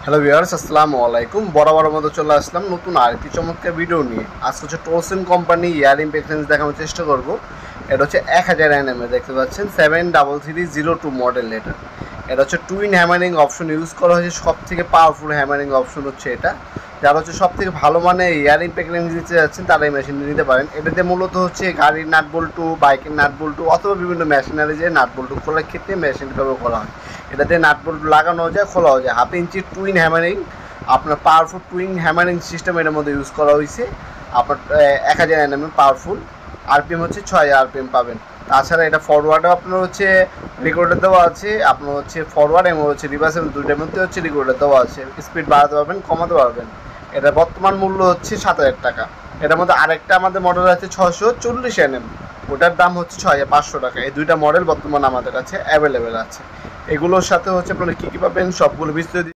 Hello viewers, আসসালামু আলাইকুম। বরাবর মতো চলে আসলাম নতুন আরেকটি চমৎকার ভিডিও নিয়ে। আজকে হচ্ছে টোলসেন কোম্পানি ইয়ার ইম্পেক্সেন্স দেখানোর চেষ্টা করব। এটা হচ্ছে 1000 nm দেখতে পাচ্ছেন, 73302 মডেল। এটা হচ্ছে টুইন হ্যামারিং অপশন ইউজ করা হয়েছে। সব থেকে পাওয়ারফুল হ্যামারিং অপশন হচ্ছে এটা। যারা হচ্ছে সব থেকে ভালো মানে ইয়ার ইম্প্যাক্ট লেন্স নিতে যাচ্ছেন তারা এই মেশিনটি নিতে পারেন। এটাতে মূলত হচ্ছে গাড়ির নাট বল্টু, বাইকের নাট বল্টু অথবা বিভিন্ন মেশিনারি যে নাট বল্টু খোলার ক্ষেত্রে মেশিনটি ব্যবহার করা হয়। এটাতে নাট বল্টু লাগানো যায়, খোলাও যায়। 1/2 ইঞ্চি টুইন হ্যামারিং, আপনার পাওয়ারফুল টুইন হ্যামারিং সিস্টেম এটার মধ্যে ইউজ করা হয়েছে। আপনার 1000 nm পাওয়ারফুল, আরপিএম হচ্ছে 6000 আরপিএম পাবেন। তাছাড়া এটা ফরওয়ার্ডও আপনার হচ্ছে রেকর্ডার দেওয়া আছে, আপনার হচ্ছে ফরওয়ার্ড এবং হচ্ছে রিভার্স এবং দুইটার মধ্যে হচ্ছে রেকর্ডার দেওয়া আছে। স্পিড বাড়াতে পারবেন, কমাতে পারবেন। এটা বর্তমান মূল্য হচ্ছে 7000 টাকা। এটার মধ্যে আরেকটা আমাদের মডেল আছে 640 nm, ওটার দাম হচ্ছে 6500 টাকা। এই দুইটা মডেল বর্তমানে আমাদের কাছে অ্যাভেলেবেল আছে। এগুলোর সাথে হচ্ছে আপনারা কী কী পাবেন সবগুলো বিস্তারিত